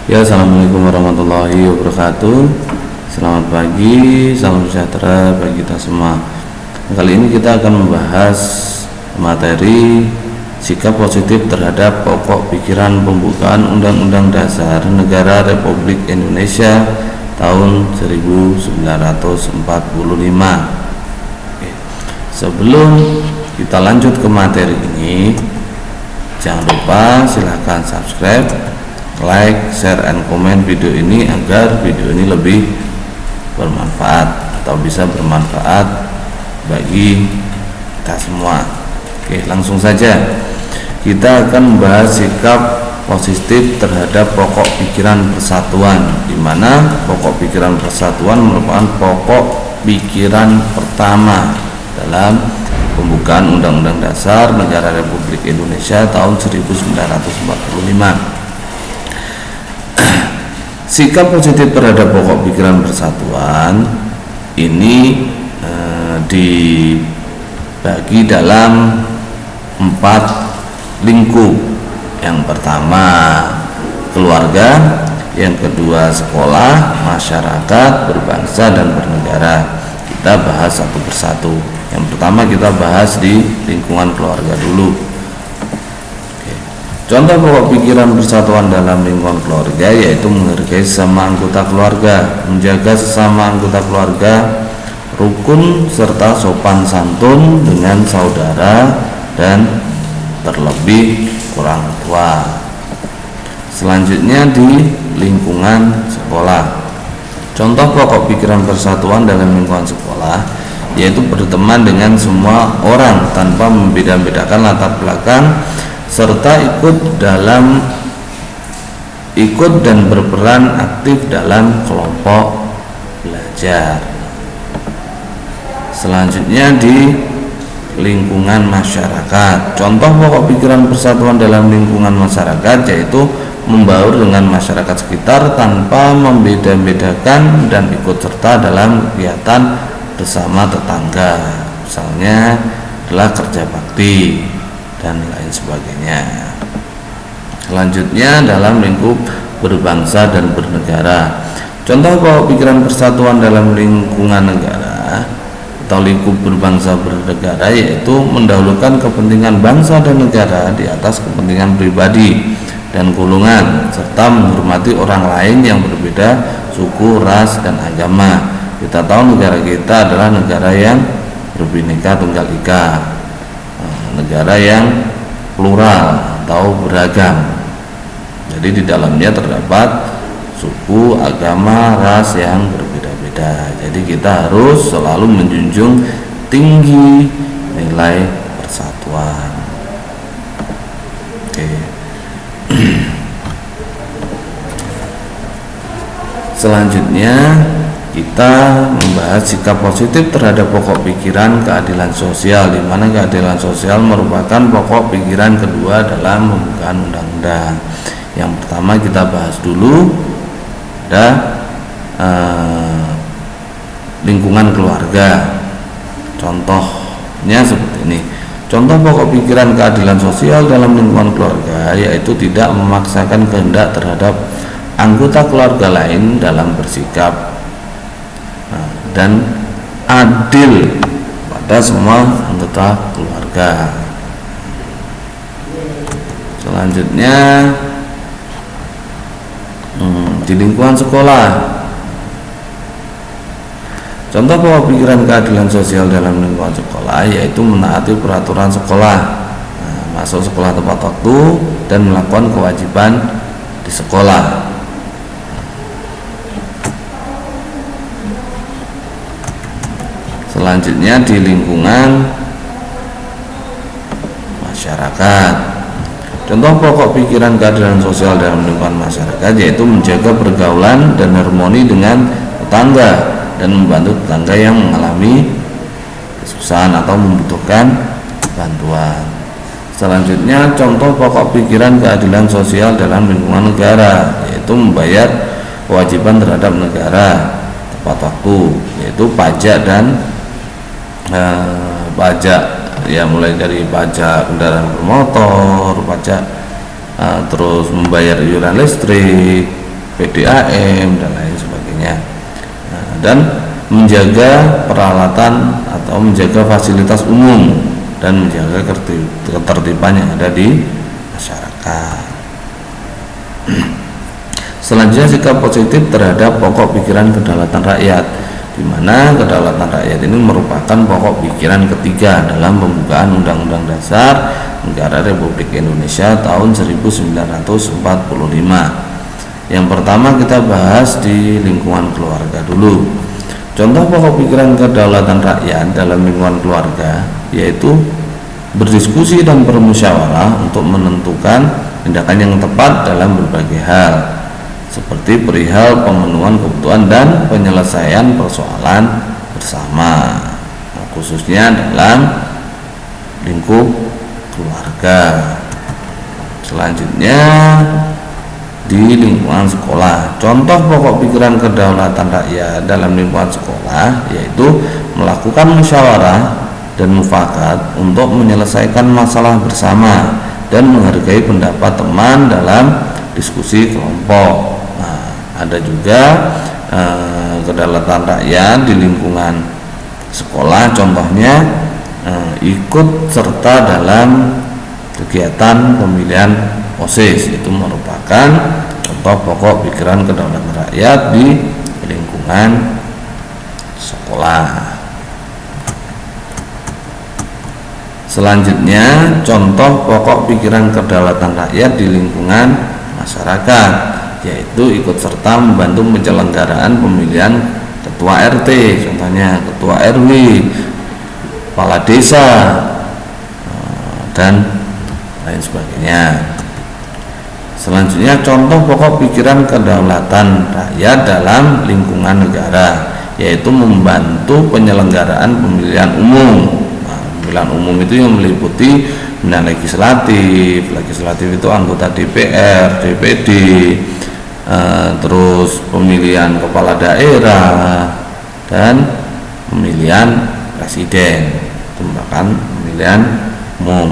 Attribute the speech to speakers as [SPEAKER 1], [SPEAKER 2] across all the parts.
[SPEAKER 1] Ya, assalamualaikum warahmatullahi wabarakatuh. Selamat pagi, salam sejahtera bagi kita semua. Kali ini kita akan membahas materi sikap positif terhadap pokok pikiran pembukaan Undang-Undang Dasar Negara Republik Indonesia tahun 1945. Sebelum kita lanjut ke materi ini, jangan lupa silahkan subscribe, like, share, and komen video ini agar video ini lebih bermanfaat atau bisa bermanfaat bagi kita semua. Oke, langsung saja kita akan membahas sikap positif terhadap pokok pikiran persatuan, di mana pokok pikiran persatuan merupakan pokok pikiran pertama dalam pembukaan Undang-Undang Dasar Negara Republik Indonesia tahun 1945. Sikap positif terhadap pokok pikiran persatuan ini dibagi dalam 4 lingkup. Yang pertama keluarga, yang kedua sekolah, masyarakat, berbangsa, dan bernegara. Kita bahas satu persatu. Yang pertama kita bahas di lingkungan keluarga dulu. Contoh pokok pikiran persatuan dalam lingkungan keluarga yaitu menghargai sesama anggota keluarga, menjaga sesama anggota keluarga, rukun serta sopan santun dengan saudara dan terlebih orang tua. Selanjutnya di lingkungan sekolah. Contoh pokok pikiran persatuan dalam lingkungan sekolah yaitu berteman dengan semua orang tanpa membeda-bedakan latar belakang, serta ikut dan berperan aktif dalam kelompok belajar. Selanjutnya di lingkungan masyarakat. Contoh pokok pikiran persatuan dalam lingkungan masyarakat yaitu membaur dengan masyarakat sekitar tanpa membeda-bedakan dan ikut serta dalam kegiatan bersama tetangga, misalnya adalah kerja bakti dan lain sebagainya. Selanjutnya dalam lingkup berbangsa dan bernegara. Contoh pokok pikiran persatuan dalam lingkungan negara atau lingkup berbangsa bernegara yaitu mendahulukan kepentingan bangsa dan negara di atas kepentingan pribadi dan golongan, serta menghormati orang lain yang berbeda suku, ras, dan agama. Kita tahu negara kita adalah negara yang berbineka tunggal ika, negara yang plural atau beragam. Jadi di dalamnya terdapat suku, agama, ras yang berbeda-beda. Jadi kita harus selalu menjunjung tinggi nilai persatuan. Oke. Selanjutnya kita membahas sikap positif terhadap pokok pikiran keadilan sosial, di mana keadilan sosial merupakan pokok pikiran kedua dalam pembukaan undang-undang. Yang pertama kita bahas dulu ada lingkungan keluarga. Contohnya seperti ini. Contoh pokok pikiran keadilan sosial dalam lingkungan keluarga yaitu tidak memaksakan kehendak terhadap anggota keluarga lain dalam bersikap dan adil pada semua anggota keluarga. Selanjutnya di lingkungan sekolah. Contoh pokok pikiran keadilan sosial dalam lingkungan sekolah yaitu menaati peraturan sekolah, masuk sekolah tepat waktu, dan melakukan kewajiban di sekolah. Selanjutnya di lingkungan masyarakat. Contoh pokok pikiran keadilan sosial dalam lingkungan masyarakat yaitu menjaga pergaulan dan harmoni dengan tetangga dan membantu tetangga yang mengalami kesusahan atau membutuhkan bantuan. Selanjutnya contoh pokok pikiran keadilan sosial dalam lingkungan negara yaitu membayar kewajiban terhadap negara tepat waktu, yaitu pajak dan pajak ya, mulai dari pajak kendaraan bermotor, pajak terus membayar iuran listrik, PDAM dan lain sebagainya. Nah, dan menjaga peralatan atau menjaga fasilitas umum dan menjaga ketertiban yang ada di masyarakat. Selanjutnya sikap positif terhadap pokok pikiran kedaulatan rakyat, di mana kedaulatan rakyat ini merupakan pokok pikiran ketiga dalam pembukaan Undang-Undang Dasar Negara Republik Indonesia tahun 1945. Yang pertama kita bahas di lingkungan keluarga dulu. Contoh pokok pikiran kedaulatan rakyat dalam lingkungan keluarga yaitu berdiskusi dan bermusyawarah untuk menentukan tindakan yang tepat dalam berbagai hal, seperti perihal pemenuhan kebutuhan dan penyelesaian persoalan bersama, khususnya dalam lingkup keluarga. Selanjutnya di lingkungan sekolah, contoh pokok pikiran kedaulatan rakyat dalam lingkungan sekolah yaitu melakukan musyawarah dan mufakat untuk menyelesaikan masalah bersama dan menghargai pendapat teman dalam diskusi kelompok. Nah, ada juga kedaulatan rakyat di lingkungan sekolah, contohnya ikut serta dalam kegiatan pemilihan OSIS, itu merupakan contoh pokok pikiran kedaulatan rakyat di lingkungan sekolah. Selanjutnya, contoh pokok pikiran kedaulatan rakyat di lingkungan masyarakat yaitu ikut serta membantu penyelenggaraan pemilihan ketua RT, contohnya ketua RW, kepala desa, dan lain sebagainya. Selanjutnya, contoh pokok pikiran kedaulatan rakyat dalam lingkungan negara yaitu membantu penyelenggaraan pemilihan umum. Pemilihan umum itu yang meliputi pemilihan legislatif itu anggota DPR, DPD, terus pemilihan kepala daerah dan pemilihan presiden, itu merupakan pemilihan umum,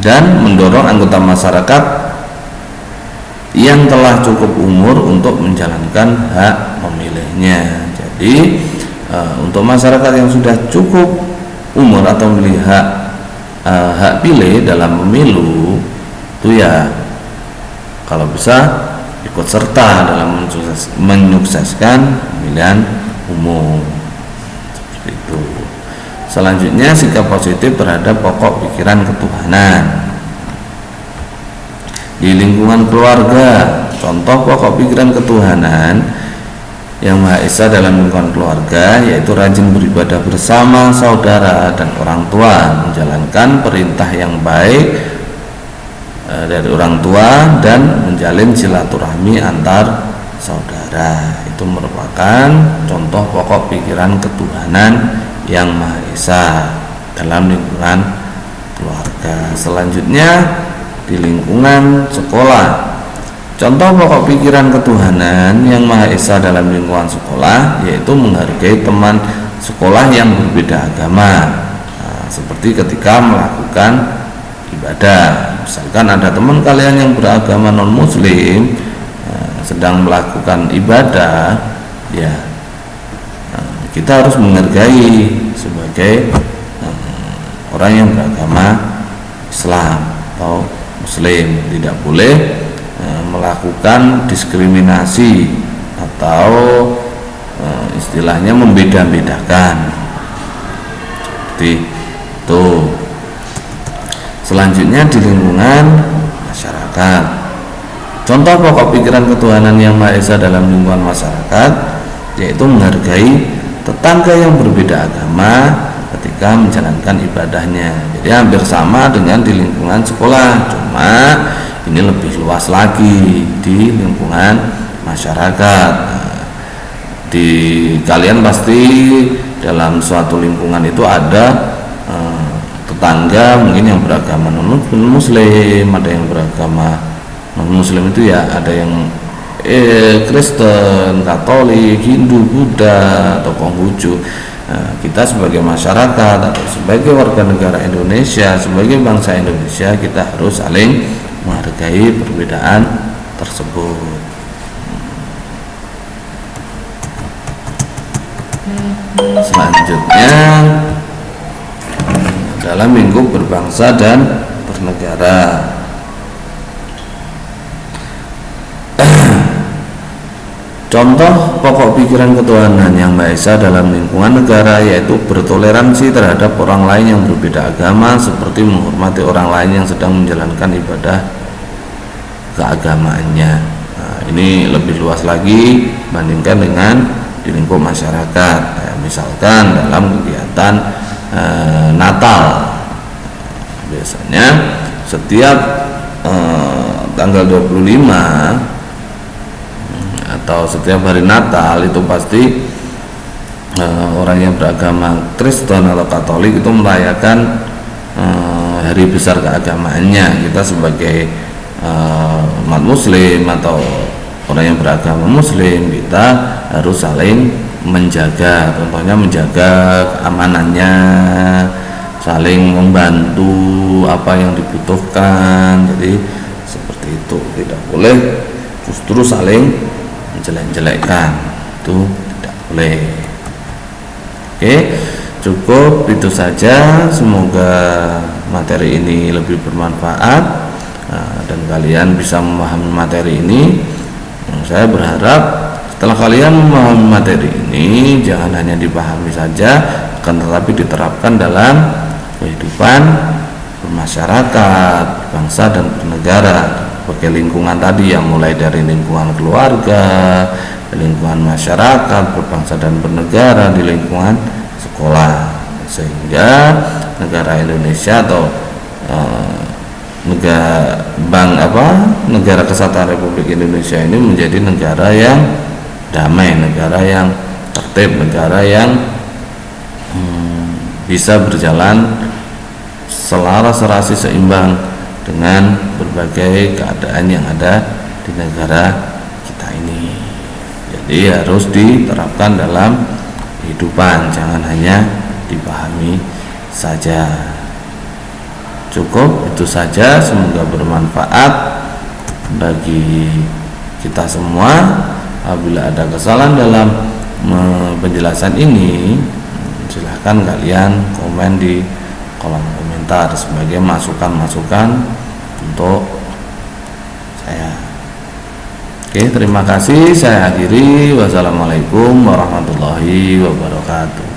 [SPEAKER 1] dan mendorong anggota masyarakat yang telah cukup umur untuk menjalankan hak memilihnya. Jadi untuk masyarakat yang sudah cukup umur atau memilih hak pilih dalam pemilu itu ya kalau bisa ikut serta dalam menyukseskan pemilihan umum, seperti itu. Selanjutnya, sikap positif terhadap pokok pikiran ketuhanan di lingkungan keluarga. Contoh pokok pikiran ketuhanan yang Maha Esa dalam lingkungan keluarga yaitu rajin beribadah bersama saudara dan orang tua, menjalankan perintah yang baik dari orang tua dan menjalin silaturahmi antar saudara. Itu merupakan contoh pokok pikiran ketuhanan yang Maha Esa dalam lingkungan keluarga. Selanjutnya di lingkungan sekolah, contoh pokok pikiran ketuhanan yang Maha Esa dalam lingkungan sekolah yaitu menghargai teman sekolah yang berbeda agama. Nah, seperti ketika melakukan ibadah, misalkan ada teman kalian yang beragama non muslim sedang melakukan ibadah, ya kita harus menghargai sebagai orang yang beragama Islam atau muslim, tidak boleh melakukan diskriminasi atau istilahnya membeda-bedakan, seperti itu. Selanjutnya di lingkungan masyarakat, contoh pokok pikiran ketuhanan yang Maha Esa dalam lingkungan masyarakat yaitu menghargai tetangga yang berbeda agama ketika menjalankan ibadahnya. Jadi hampir sama dengan di lingkungan sekolah, cuma ini lebih luas lagi di lingkungan masyarakat. Di kalian pasti dalam suatu lingkungan itu ada tetangga mungkin yang beragama non muslim, ada yang beragama non muslim itu ya ada yang Kristen, Katolik, Hindu, Buddha atau Konghucu. Kita sebagai masyarakat atau sebagai warga negara Indonesia, sebagai bangsa Indonesia, kita harus saling menghargai perbedaan tersebut. Selanjutnya dalam lingkup berbangsa dan bernegara. Contoh pokok pikiran ketuhanan yang Maha Esa dalam lingkungan negara yaitu bertoleransi terhadap orang lain yang berbeda agama, seperti menghormati orang lain yang sedang menjalankan ibadah keagamaannya. Nah, ini lebih luas lagi bandingkan dengan di lingkup masyarakat. Misalkan dalam kegiatan Natal, biasanya setiap tanggal 25 atau setiap hari Natal itu pasti orang yang beragama Kristen atau Katolik itu merayakan hari besar keagamaannya. Kita sebagai umat Muslim atau orang yang beragama Muslim, kita harus saling menjaga, contohnya menjaga keamanannya, saling membantu apa yang dibutuhkan. Jadi seperti itu, tidak boleh justru saling menjelek-jelekkan, itu tidak boleh. Oke, cukup itu saja. Semoga materi ini lebih bermanfaat dan kalian bisa memahami materi ini. Saya berharap setelah kalian memahami materi ini, jangan hanya dipahami saja, akan tetapi diterapkan dalam kehidupan bermasyarakat, bangsa dan bernegara. Sebagai lingkungan tadi yang mulai dari lingkungan keluarga, lingkungan masyarakat, berbangsa dan bernegara, di lingkungan sekolah, sehingga negara Indonesia atau negara Kesatuan Republik Indonesia ini menjadi negara yang damai, negara yang tertib, negara yang bisa berjalan selaras, serasi, seimbang dengan berbagai keadaan yang ada di negara kita ini. Jadi harus diterapkan dalam kehidupan, jangan hanya dipahami saja. Cukup itu saja, semoga bermanfaat bagi kita semua. Apabila ada kesalahan dalam penjelasan ini, silahkan kalian komen di kolom komentar sebagai masukan-masukan untuk saya. Oke, terima kasih. Saya akhiri. Wassalamualaikum warahmatullahi wabarakatuh.